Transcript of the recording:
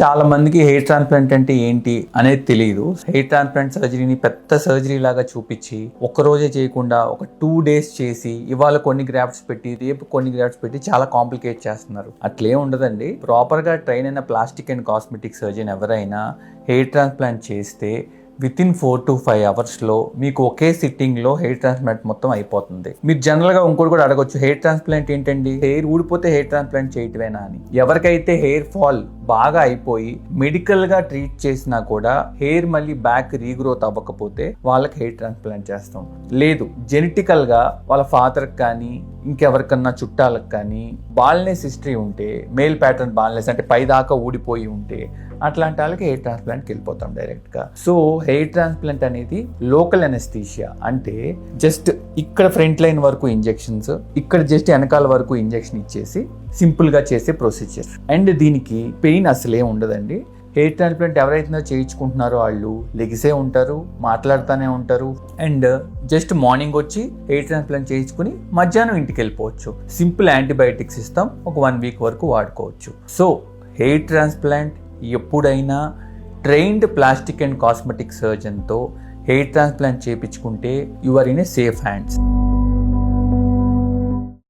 చాలా మందికి hair transplant అంటే ఏంటి అనేది తెలియదు. హెయిర్ ట్రాన్స్ప్లాంట్ సర్జరీని పెద్ద సర్జరీ లాగా చూపించి ఒక రోజే చేయకుండా ఒక 2 days చేసి ఇవాళ కొన్ని గ్రాఫ్ట్స్ పెట్టి రేపు కొన్ని గ్రాఫ్ట్స్ పెట్టి చాలా కాంప్లికేట్ చేస్తున్నారు. అట్లే ఉండదండి. ప్రాపర్ గా ట్రైన్ అయిన ప్లాస్టిక్ అండ్ కాస్మెటిక్ సర్జన్ ఎవరైనా హెయిర్ ట్రాన్స్ప్లాంట్ చేస్తే వితిన్ 4 to 5 hours మీకు ఒకే సిట్టింగ్ లో హెయిర్ ట్రాన్స్ప్లాంట్ మొత్తం అయిపోతుంది. మీరు జనరల్ గా ఇంకోటి కూడా అడగొచ్చు, హెయిర్ ట్రాన్స్ప్లాంట్ ఏంటండి, హెయిర్ ఊడిపోతే హెయిర్ ట్రాన్స్ప్లాంట్ చేయటమేనా అని. ఎవరికైతే హెయిర్ ఫాల్ బాగా అయిపోయి మెడికల్ గా ట్రీట్ చేసినా కూడా హెయిర్ మళ్ళీ బ్యాక్ రీగ్రోత్ అవ్వకపోతే వాళ్ళకి హెయిర్ ట్రాన్స్ప్లాంట్ చేస్తాం. లేదు, జెనెటికల్ గా వాళ్ళ ఫాదర్ కానీ ఇంకెవరికన్నా చుట్టాలకు కానీ బాల్నెస్ హిస్టరీ ఉంటే, మేల్ ప్యాటర్న్ బాల్నెస్ అంటే పైదాకా ఊడిపోయి ఉంటే అట్లాంటి వాళ్ళకి హెయిర్ ట్రాన్స్ప్లాంట్కి వెళ్ళిపోతాం డైరెక్ట్ గా. సో హెయిర్ ట్రాన్స్ప్లాంట్ అనేది లోకల్ అనెస్థీషియా, అంటే జస్ట్ ఇక్కడ ఫ్రంట్ లైన్ వరకు ఇంజెక్షన్స్, ఇక్కడ జస్ట్ వెనకాల వరకు ఇంజెక్షన్ ఇచ్చేసి సింపుల్ గా చేసే ప్రొసీజర్. అండ్ దీనికి పెయిన్ అసలే ఉండదండి. హెయిర్ ట్రాన్స్ప్లాంట్ ఎవరైతే చేయించుకుంటున్నారో వాళ్ళు లెగిసే ఉంటారు, మాట్లాడుతూనే ఉంటారు. అండ్ జస్ట్ మార్నింగ్ వచ్చి హెయిర్ ట్రాన్స్ప్లాంట్ చేయించుకుని మధ్యాహ్నం ఇంటికి వెళ్ళిపోవచ్చు. సింపుల్ యాంటీబయాటిక్స్ ఇస్తాం, ఒక 1 week వరకు వాడుకోవచ్చు. సో హెయిర్ ట్రాన్స్ప్లాంట్ ఎప్పుడైనా ట్రైన్డ్ ప్లాస్టిక్ అండ్ కాస్మెటిక్ సర్జన్తో హెయిర్ ట్రాన్స్ప్లాంట్ చేయించుకుంటే you are in a safe hands.